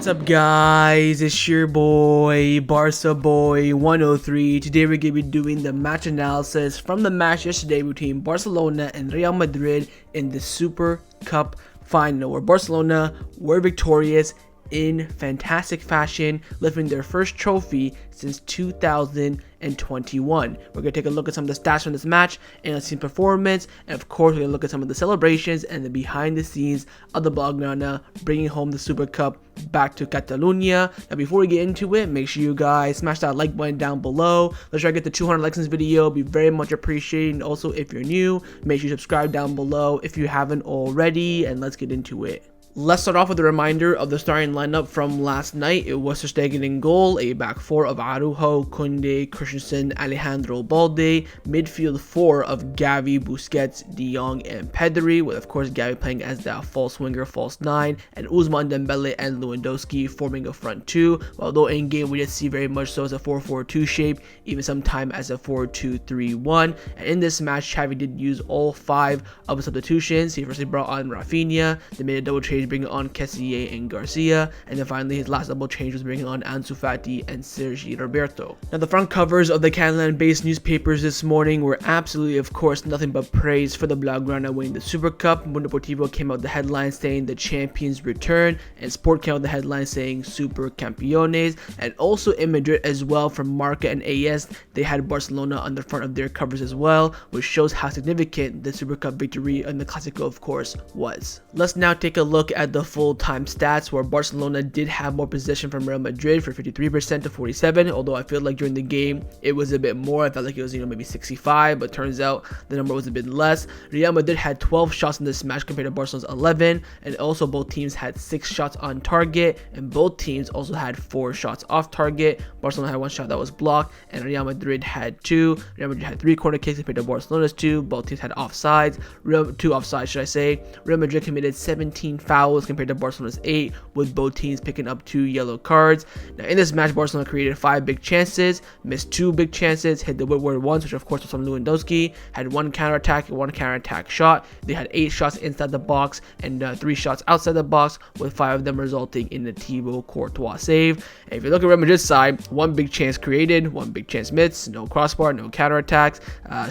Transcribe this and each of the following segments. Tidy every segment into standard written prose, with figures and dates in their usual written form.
What's up, guys? It's your boy Barca Boy 103. Today we're gonna be doing the match analysis from the match yesterday between Barcelona and Real Madrid in the Super Cup final, where Barcelona were victorious in fantastic fashion, lifting their first trophy since 2021. We're going to take a look at some of the stats from this match and a team performance, and of course we're going to look at some of the celebrations and the behind the scenes of the blaugrana bringing home the Super Cup back to Catalonia. Now before we get into it, make sure you guys smash that like button down below. Let's try to get to 200 likes in this video. Be very much appreciated. And also, if you're new, make sure you subscribe down below if you haven't already, and let's get into it. Let's start off with a reminder of the starting lineup from last night. It was Ter Stegen in goal, a back four of Araujo, Kounde, Christensen, Alejandro Balde, midfield four of Gavi, Busquets, De Jong, and Pedri, with of course Gavi playing as that false winger, false nine, and Ousmane Dembele and Lewandowski forming a front two. Although in game we did see very much so as a 4-4-2 shape, even sometime as a 4-2-3-1. And in this match, Xavi did use all 5 of the substitutions. He firstly brought on Raphinha, they made a double change bringing on Kessie and Garcia, and then finally his last double change was bringing on Ansu Fati and Sergi Roberto. Now the front covers of the Catalan-based newspapers this morning were absolutely, of course, nothing but praise for the blaugrana winning the Super Cup. Mundo Deportivo came out the headline saying the champions return, and Sport came out the headline saying Super Campeones. And also in Madrid as well, from Marca and AS, they had Barcelona on the front of their covers as well, which shows how significant the Super Cup victory in the Clásico, of course, was. Let's now take a look at the full-time stats, where Barcelona did have more possession from Real Madrid for 53% to 47%, although I feel like during the game it was a bit more. I felt like it was, maybe 65, but turns out the number was a bit less. Real Madrid had 12 shots in this match compared to Barcelona's 11, and also both teams had 6 shots on target, and both teams also had 4 shots off target. Barcelona had 1 shot that was blocked, and Real Madrid had 2. Real Madrid had 3 corner kicks compared to Barcelona's 2. Both teams had offsides, 2 offsides should I say. Real Madrid committed 17 fouls compared to Barcelona's 8, with both teams picking up 2 yellow cards. Now in this match, Barcelona created 5 big chances, missed 2 big chances, hit the woodwork once, which of course was from Lewandowski, had 1 counterattack and 1 counterattack shot. They had 8 shots inside the box and 3 shots outside the box, with 5 of them resulting in the Thibaut Courtois save. And if you look at Real Madrid's side, 1 big chance created, 1 big chance missed, no crossbar, no counterattacks,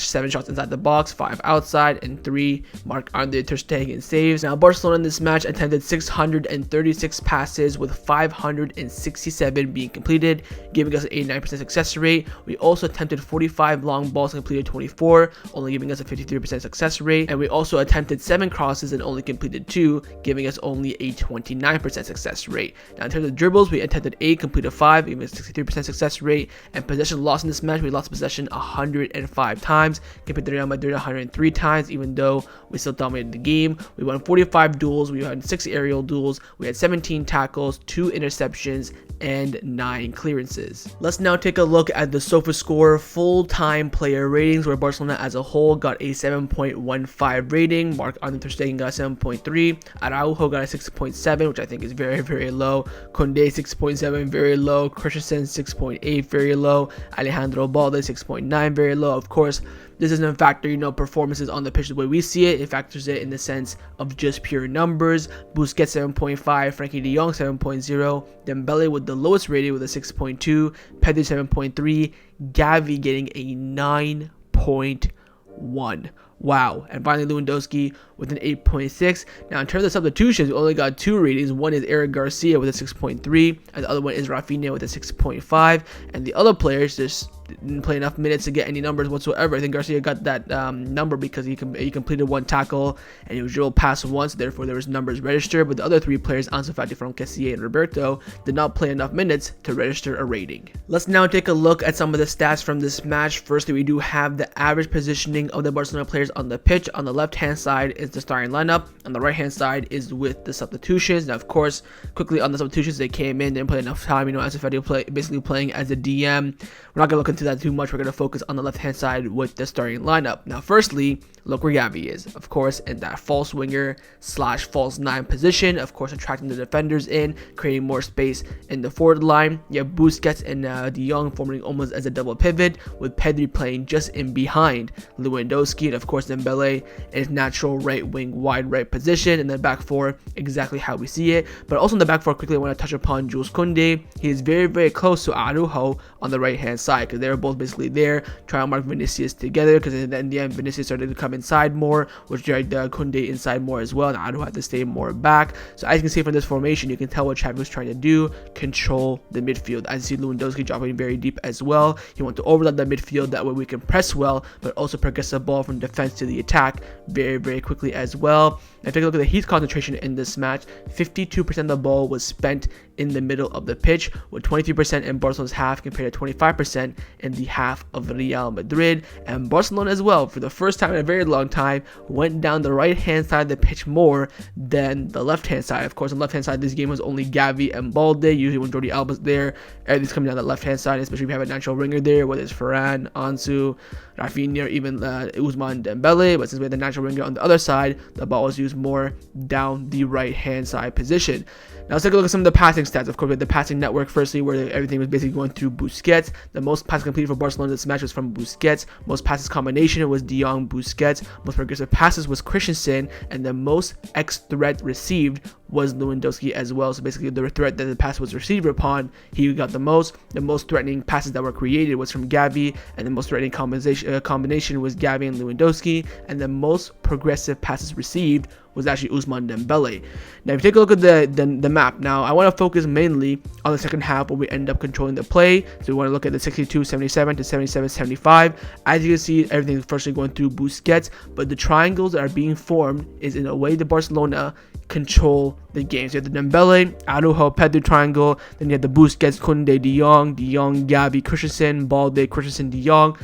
7 shots inside the box, 5 outside, and 3 Marc-Andre Ter Stegen saves. Now Barcelona in this match attempted 636 passes, with 567 being completed, giving us an 89% success rate. We also attempted 45 long balls and completed 24, only giving us a 53% success rate. And we also attempted 7 crosses and only completed 2, giving us only a 29% success rate. Now in terms of dribbles, we attempted 8, completed 5, giving us a 63% success rate. And possession lost in this match, we lost possession 105 times compared to Real Madrid 103 times, even though we still dominated the game. We won 45 duels, we had 6 aerial duels, we had 17 tackles, 2 interceptions, and 9 clearances. Let's now take a look at the SofaScore full-time player ratings, where Barcelona as a whole got a 7.15 rating, Marc-Andre Ter Stegen got a 7.3, Araujo got a 6.7, which I think is very, very low, Kounde 6.7, very low, Christensen 6.8, very low, Alejandro Balde 6.9, very low. Of course, this doesn't factor, performances on the pitch the way we see it. It factors it in the sense of just pure numbers. Busquets 7.5, Frankie De Jong 7.0, Dembele with the lowest rating with a 6.2, Pedri 7.3, Gavi getting a 9.1. Wow. And finally Lewandowski with an 8.6. Now in terms of substitutions, we only got 2 ratings. One is Eric Garcia with a 6.3, and the other one is Raphinha with a 6.5, and the other players just didn't play enough minutes to get any numbers whatsoever. I think Garcia got that number because he completed 1 tackle and he was dribbled past once, therefore there was numbers registered, but the other 3 players, Ansu Fati, from Kessie, and Roberto, did not play enough minutes to register a rating. Let's now take a look at some of the stats from this match. Firstly, we do have the average positioning of the Barcelona players on the pitch. On the left hand side is the starting lineup, on the right hand side is with the substitutions. Now of course, quickly on the substitutions, they came in, didn't play enough time. Ansu Fati basically playing as a DM. We're not going to look into that too much. We're going to focus on the left-hand side with the starting lineup. Now, firstly, look where Gavi is. Of course, in that false winger / false 9 position. Of course, attracting the defenders in, creating more space in the forward line. You have Busquets and De Jong forming almost as a double pivot, with Pedri playing just in behind Lewandowski, and of course Dembele in his natural right wing wide right position, and then back four exactly how we see it. But also in the back four, quickly I want to touch upon Jules Kounde. He is very, very close to Araujo on the right hand side, because they were both basically there trying to mark Vinicius together, because in the end Vinicius started to come inside more, which dragged Kounde inside more as well, and Araujo had to stay more back. So as you can see from this formation, you can tell what Xavi was trying to do: control the midfield. As you see Lewandowski dropping very deep as well. He wants to overlap the midfield, that way we can press well, but also progress the ball from defense to the attack very, very quickly as well. Now take a look at the heat concentration in this match. 52% of the ball was spent in the middle of the pitch, with 23% in Barcelona's half compared to 25% in the half of Real Madrid. And Barcelona as well, for the first time in a very long time, went down the right hand side of the pitch more than the left hand side. Of course, on the left hand side this game was only Gavi and Balde. Usually when Jordi Alba's there, everything's coming down the left hand side, especially if you have a natural ringer there, whether it's Varane, Ansu, Raphinha, or even Ousmane Dembele. But since we had the natural ringer on the other side, the ball was used more down the right hand side position. Now let's take a look at some of the passing stats. Of course, we had the passing network firstly, where everything was basically going through Busquets. The most passes completed for Barcelona this match was from Busquets. Most passes combination was De Jong, Busquets. Most progressive passes was Christensen, and the most X threat received was Lewandowski as well. So basically the threat that the pass was received upon, he got the most. The most threatening passes that were created was from Gavi, and the most threatening combination was Gavi and Lewandowski, and the most progressive passes received was actually Ousmane Dembele. Now if you take a look at the map, now I want to focus mainly on the second half where we end up controlling the play. So we want to look at the 62-77 to 77-75. As you can see, everything is firstly going through Busquets, but the triangles that are being formed is in a way that Barcelona control the game. So you have the Dembele, Araujo, Pedri triangle, then you have the Busquets, Kounde, De Jong, Gavi, Christensen, Balde, Christensen, De Jong.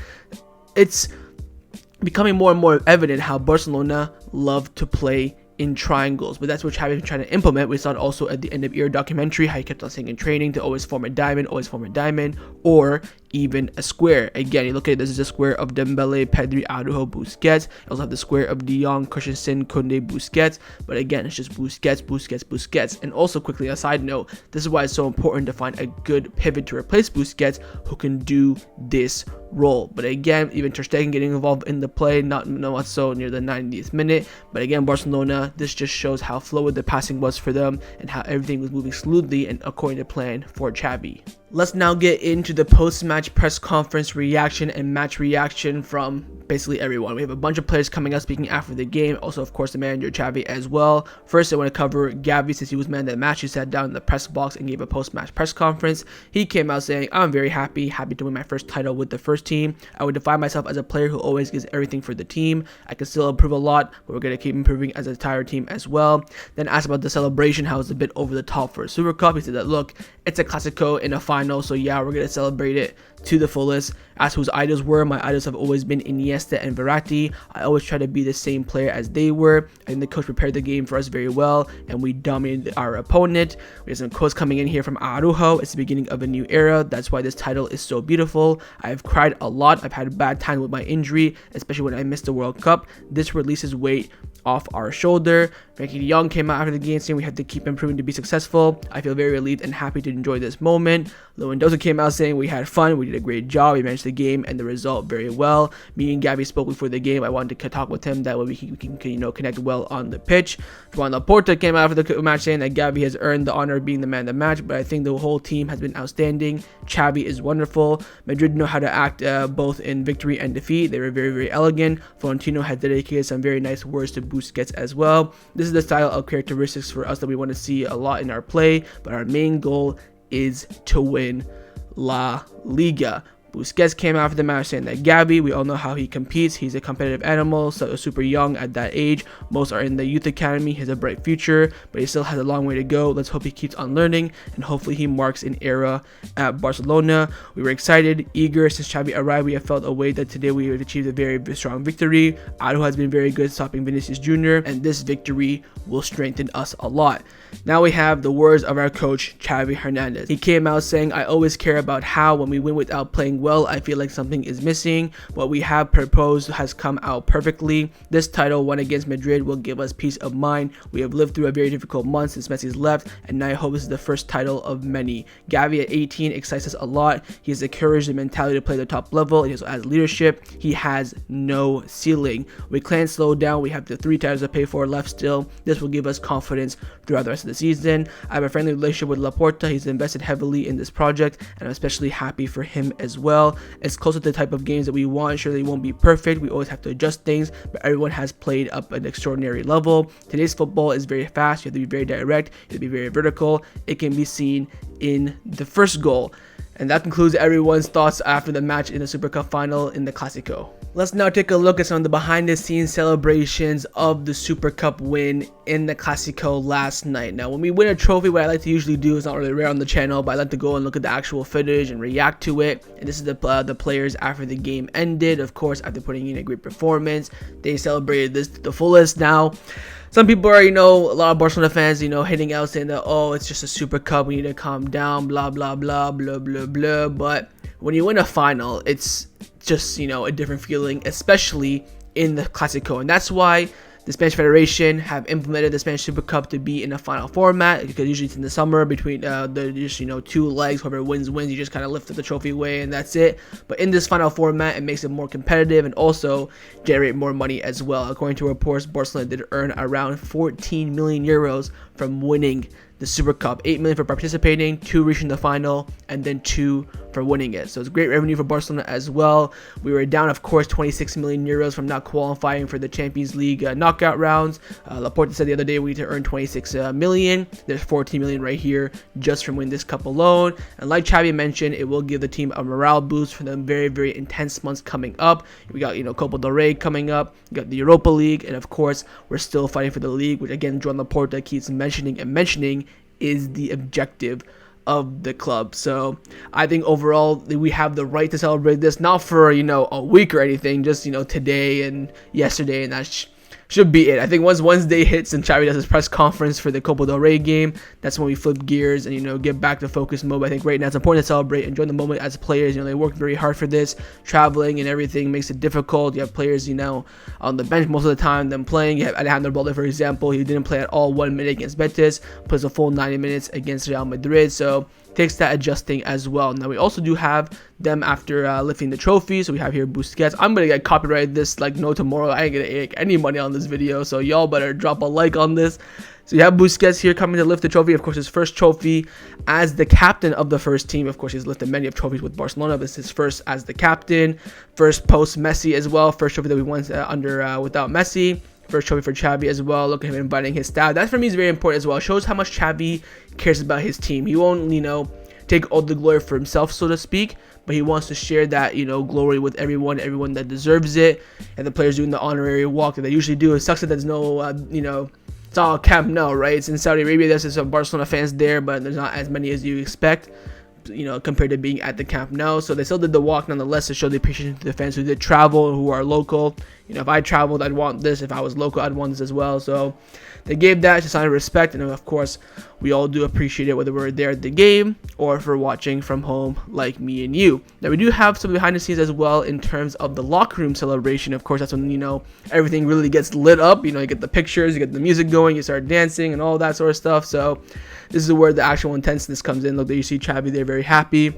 It's becoming more and more evident how Barcelona love to play in triangles, but that's what Xavi been trying to implement. We saw it also at the end of year documentary, how he kept on saying in training to always form a diamond, or even a square. Again, you look at it, this is a square of Dembele, Pedri, Araujo, Busquets. You also have the square of De Jong, Christensen, Kounde, Busquets. But again, it's just Busquets. And also quickly, a side note, this is why it's so important to find a good pivot to replace Busquets who can do this role. But again, even Ter Stegen getting involved in the play, not so near the 90th minute. But again, Barcelona, this just shows how fluid the passing was for them and how everything was moving smoothly and according to plan for Xavi. Let's now get into the post-match press conference reaction and match reaction from basically everyone. We have a bunch of players coming out speaking after the game. Also, of course, the manager Xavi as well. First, I want to cover Gavi, since he was man of the match. He sat down in the press box and gave a post-match press conference. He came out saying, "I'm very happy to win my first title with the first team. I would define myself as a player who always gives everything for the team. I can still improve a lot, but we're going to keep improving as an entire team as well." Then asked about the celebration, how it's a bit over the top for a Super Cup. He said that, look, it's a Clasico in a final, so yeah, we're going to celebrate it to the fullest. Asked whose idols were. My idols have always been Iniesta and Verratti. I always try to be the same player as they were. I think the coach prepared the game for us very well, and we dominated our opponent. We have some quotes coming in here from Araujo. It's the beginning of a new era. That's why this title is so beautiful. I've cried a lot. I've had a bad time with my injury, especially when I missed the World Cup. This releases weight off our shoulder. Frankie de Jong came out after the game saying we have to keep improving to be successful. I feel very relieved and happy to enjoy this moment. Lewandowski came out saying we had fun, we did a great job, we managed the game and the result very well. Me and Gavi spoke before the game. I wanted to talk with him, that way we can connect well on the pitch. Juan Laporta came out after the match saying that Gavi has earned the honor of being the man of the match, but I think the whole team has been outstanding. Xavi is wonderful. Madrid know how to act both in victory and defeat. They were very, very elegant. Florentino has dedicated some very nice words to Busquets as well. This is the style of characteristics for us that we want to see a lot in our play, but our main goal is to win La Liga. Busquets came after the match saying that Gavi, we all know how he competes. He's a competitive animal, so super young at that age. Most are in the youth academy. He has a bright future, but he still has a long way to go. Let's hope he keeps on learning, and hopefully he marks an era at Barcelona. We were excited, eager. Since Xavi arrived, we have felt a way that today we have achieved a very strong victory. Araujo has been very good stopping Vinicius Jr., and this victory will strengthen us a lot. Now we have the words of our coach, Xavi Hernandez. He came out saying, I always care about how when we win without playing well. I feel like something is missing. What we have proposed has come out perfectly. This title won against Madrid will give us peace of mind. We have lived through a very difficult month since Messi's left, and now I hope this is the first title of many. Gavi at 18 excites us a lot. He has the courage and mentality to play at the top level. He also has leadership. He has no ceiling. We can't slow down. We have the 3 titles to pay for left still. This will give us confidence throughout the rest of the season. I have a friendly relationship with Laporta. He's invested heavily in this project, and I'm especially happy for him as well. It's close to the type of games that we want. Sure, they won't be perfect. We always have to adjust things, but everyone has played up an extraordinary level. Today's football is very fast. You have to be very direct. You have to be very vertical. It can be seen in the first goal. And that concludes everyone's thoughts after the match in the Super Cup final in the Clásico. Let's now take a look at some of the behind the scenes celebrations of the Super Cup win in the Clásico last night. Now, when we win a trophy, what I like to usually do is not really rare on the channel, but I like to go and look at the actual footage and react to it. And this is the players after the game ended. Of course, after putting in a great performance, they celebrated this to the fullest. Now, some people are, a lot of Barcelona fans, hitting out saying that, oh, it's just a Super Cup, we need to calm down, blah, blah, blah, blah, blah, blah. But when you win a final, it's just, a different feeling, especially in the Clásico. And that's why the Spanish Federation have implemented the Spanish Super Cup to be in a final format, because usually it's in the summer between the 2 legs. Whoever wins, you just kind of lift up the trophy away and that's it. But in this final format, it makes it more competitive and also generate more money as well. According to reports, Barcelona did earn around 14 million euros from winning the Super Cup. 8 million for participating, 2 reaching the final, and then 2 for winning it. So it's great revenue for Barcelona as well. We were down, of course, 26 million euros from not qualifying for the Champions League knockout rounds. Laporta said the other day we need to earn 26 million. There's 14 million right here just from winning this cup alone. And like Xavi mentioned, it will give the team a morale boost for the very, very intense months coming up. We got, Copa del Rey coming up. We got the Europa League, and of course, we're still fighting for the league, which again, Joan Laporta keeps mentioning is the objective of the club. So I think overall we have the right to celebrate this, not for a week or anything, just today and yesterday, and that should be it. I think once Wednesday hits and Xavi does his press conference for the Copa del Rey game, that's when we flip gears and get back to focus mode. But I think right now it's important to celebrate, enjoy the moment as players. They worked very hard for this. Traveling and everything makes it difficult. You have players on the bench most of the time, them playing. You have Alejandro Balde, for example. He didn't play at all 1 minute against Betis, plays a full 90 minutes against Real Madrid. So takes that adjusting as well. Now we also do have them after lifting the trophy. So we have here Busquets. I'm gonna get copyrighted this like no tomorrow. I ain't gonna make any money on this video, so y'all better drop a like on this. So you have Busquets here coming to lift the trophy. Of course, his first trophy as the captain of the first team. Of course, he's lifted many of trophies with Barcelona. This is his first as the captain, first post Messi as well. First trophy that we won without Messi. First trophy for Xavi as well. Look at him inviting his staff. That for me is very important as well. It shows how much Xavi cares about his team. He won't, take all the glory for himself, so to speak, but he wants to share that, glory with everyone that deserves it. And the players doing the honorary walk that they usually do. It sucks that there's no, it's all Camp Nou, right? It's in Saudi Arabia. There's some Barcelona fans there, but there's not as many as you expect, compared to being at the Camp Nou. So they still did the walk nonetheless to show the appreciation to the fans who did travel, who are local. If I traveled, I'd want this. If I was local, I'd want this as well. So they gave that as a sign of respect, and of course, we all do appreciate it, whether we're there at the game or for watching from home like me and you. Now, we do have some behind the scenes as well in terms of the locker room celebration. Of course, that's when, everything really gets lit up. You get the pictures, you get the music going, you start dancing and all that sort of stuff. So this is where the actual intenseness comes in. Look, there you see Xavi, they're very happy.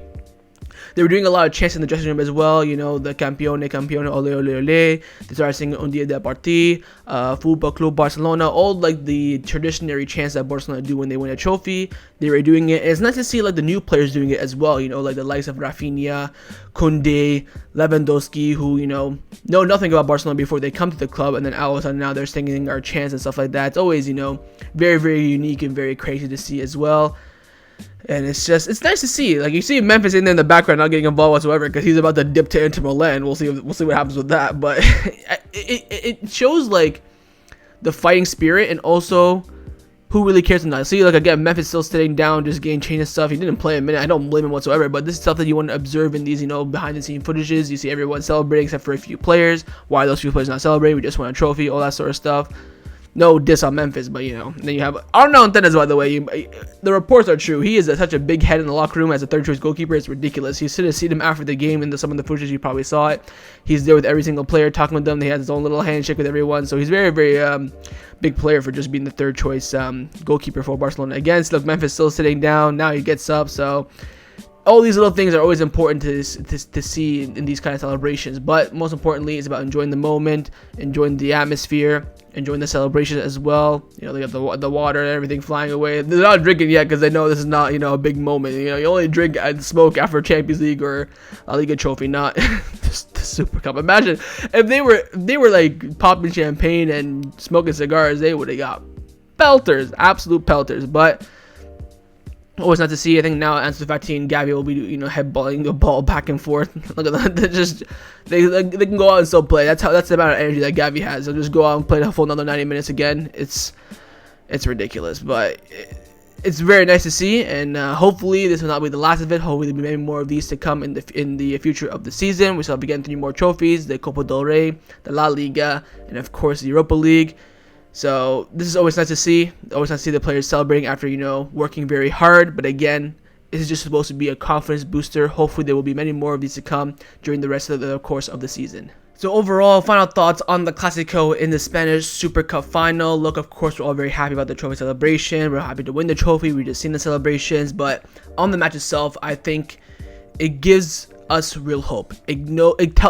They were doing a lot of chants in the dressing room as well, the campeone, ole, ole, ole. They started singing Un Día de Partir, Fútbol Club Barcelona, all like the traditionary chants that Barcelona do when they win a trophy. They were doing it. And it's nice to see like the new players doing it as well, like the likes of Raphinha, Kounde, Lewandowski, who, know nothing about Barcelona before they come to the club, and then all of a sudden now they're singing our chants and stuff like that. It's always, very, very unique and very crazy to see as well. And it's nice to see. Like, you see Memphis in there in the background not getting involved whatsoever because he's about to dip to Inter Milan. We'll see what happens with that. But it shows like the fighting spirit and also who really cares or not. See, like again, Memphis still sitting down, just getting changed and stuff. He didn't play a minute. I don't blame him whatsoever. But this is stuff that you want to observe in these, behind the scene footages. You see everyone celebrating except for a few players. Why are those few players not celebrating? We just won a trophy, all that sort of stuff. No diss on Memphis, but then you have Arnaud Antunes, by the way. The reports are true. He is such a big head in the locker room as a third choice goalkeeper. It's ridiculous. You should have seen him after the game in some of the footage. You probably saw it. He's there with every single player, talking with them. He has his own little handshake with everyone. So he's very, very big player for just being the third choice goalkeeper for Barcelona. Against Memphis still sitting down. Now he gets up. So all these little things are always important to see in these kind of celebrations. But most importantly, it's about enjoying the moment, enjoying the atmosphere, enjoying the celebration as well. They got the water and everything flying away. They're not drinking yet because they know this is not a big moment. You only drink and smoke after Champions League or a Liga trophy, not the Super Cup. Imagine if they were like popping champagne and smoking cigars, they would have got pelters, absolute pelters. But always not to see. I think now Ansu Fati and Gavi will be headballing the ball back and forth. Look at that. They can go out and still play. That's the amount of energy that Gavi has. They'll just go out and play the full another 90 minutes again. It's ridiculous, but it's very nice to see, and hopefully this will not be the last of it. Hopefully there'll be many more of these to come in the future of the season. We still be getting 3 more trophies: the Copa del Rey, the La Liga, and of course the Europa League. So this is always nice to see. Always nice to see the players celebrating after working very hard. But again, this is just supposed to be a confidence booster. Hopefully there will be many more of these to come during the rest of the course of the season. So overall, final thoughts on the Clásico in the Spanish Super Cup final. Look, of course, we're all very happy about the trophy celebration. We're happy to win the trophy. We've just seen the celebrations. But on the match itself, I think it gives us real hope.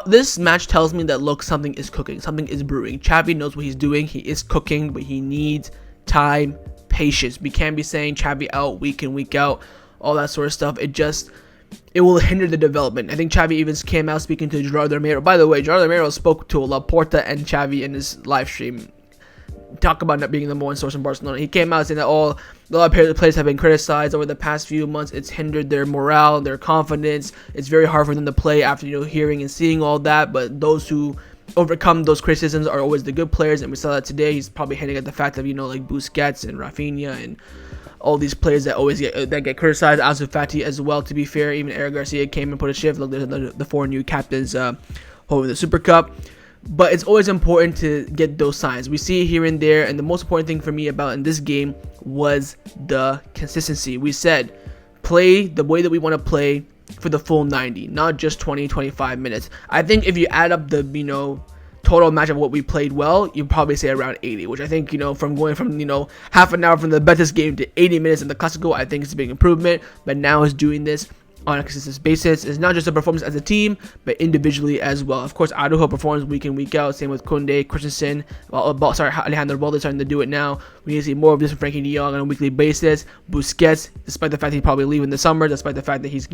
This match tells me that, look, something is cooking. Something is brewing. Xavi knows what he's doing. He is cooking, but he needs time, patience. We can't be saying Xavi out week in, week out, all that sort of stuff. It will hinder the development. I think Xavi even came out speaking to Gerardo Romero. By the way, Gerardo Romero spoke to Laporta and Xavi in his live stream. Talk about not being the number one source in Barcelona. He came out saying that a lot of players have been criticized over the past few months. It's hindered their morale, their confidence. It's very hard for them to play after hearing and seeing all that. But those who overcome those criticisms are always the good players, and we saw that today. He's probably hinting at the fact of like Busquets and Raphinha and all these players that always get criticized. Ansu Fati as well. To be fair, even Eric Garcia came and put a shift. Look, there's the 4 new captains holding the Super Cup. But it's always important to get those signs. We see it here and there, and the most important thing for me about in this game was the consistency. We said play the way that we want to play for the full 90, not just 20-25 minutes. I think if you add up the total match of what we played well, you'd probably say around 80, which I think from going from half an hour from the Betis game to 80 minutes in the Clásico, I think it's a big improvement. But now is doing this on a consistent basis. It's not just a performance as a team, but individually as well. Of course, Araujo performs week in, week out. Same with Kounde, Christensen. Alejandro Balde starting to do it now. We need to see more of this from Frankie de Jong on a weekly basis. Busquets, despite the fact that he's probably leaving the summer, despite the fact that he's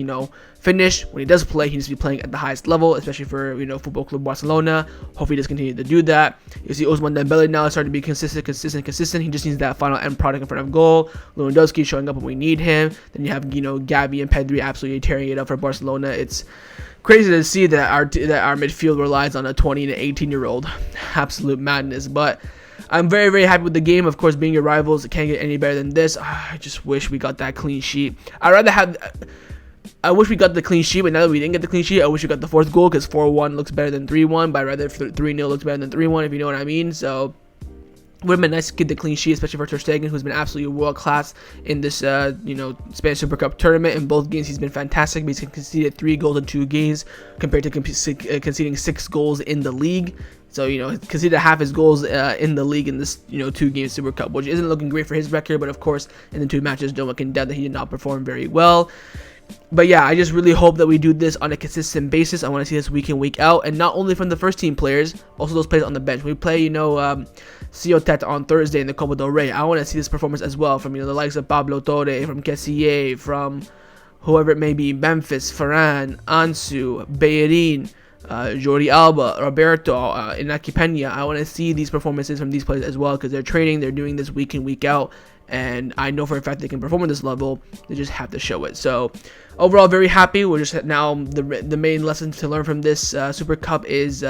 finished, when he does play, he needs to be playing at the highest level, especially for Football Club Barcelona. Hopefully, he does continue to do that. You see Ousmane Dembele now starting to be consistent. He just needs that final end product in front of goal. Lewandowski showing up when we need him. Then you have Gavi and Pedri absolutely tearing it up for Barcelona. It's crazy to see that our midfield relies on a 20 and 18-year-old. Absolute madness. But I'm very, very happy with the game. Of course, being your rivals, it can't get any better than this. I just wish we got that clean sheet. I wish we got the clean sheet, but now that we didn't get the clean sheet, I wish we got the 4th goal, because 4-1 looks better than 3-1, but I'd rather 3-0 looks better than 3-1, if you know what I mean. So it would have been nice to get the clean sheet, especially for Ter Stegen, who's been absolutely world class in this Spanish Super Cup tournament. In both games, he's been fantastic. He's conceded 3 goals in 2 games compared to conceding 6 goals in the league. So conceded half his goals in the league in this 2-game Super Cup, which isn't looking great for his record. But of course, in the 2 matches, don't look in depth that he did not perform very well. But yeah, I just really hope that we do this on a consistent basis. I want to see this week in, week out, and not only from the first team players, also those players on the bench. We play, Ciotat on Thursday in the Copa del Rey. I want to see this performance as well from the likes of Pablo Torre, from Kessié, from whoever it may be, Memphis, Ferran, Ansu, Bellerin, Jordi Alba, Roberto, Inaki Peña. I want to see these performances from these players as well, because they're training, they're doing this week in, week out, and I know for a fact they can perform at this level. They just have to show it. So overall, very happy. We're just now the main lesson to learn from this Super Cup is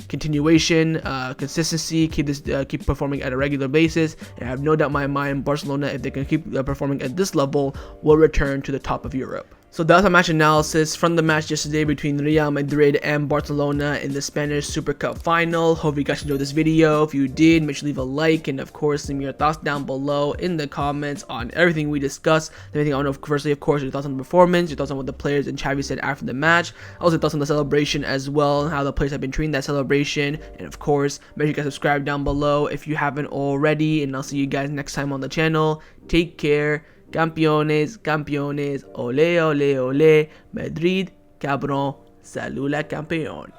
continuation, consistency. Keep performing at a regular basis, and I have no doubt in my mind Barcelona, if they can keep performing at this level, will return to the top of Europe. So that's a match analysis from the match yesterday between Real Madrid and Barcelona in the Spanish Super Cup final. Hope you guys enjoyed this video. If you did, make sure to leave a like, and of course leave me your thoughts down below in the comments on everything we discussed. Everything I want to know, firstly, of course, your thoughts on the performance, your thoughts on what the players and Xavi said after the match, also thoughts on the celebration as well, and how the players have been treating that celebration. And of course, make sure you guys subscribe down below if you haven't already, and I'll see you guys next time on the channel. Take care. Campeones, campeones, ole, ole, ole, Madrid, cabrón, salud la campeón.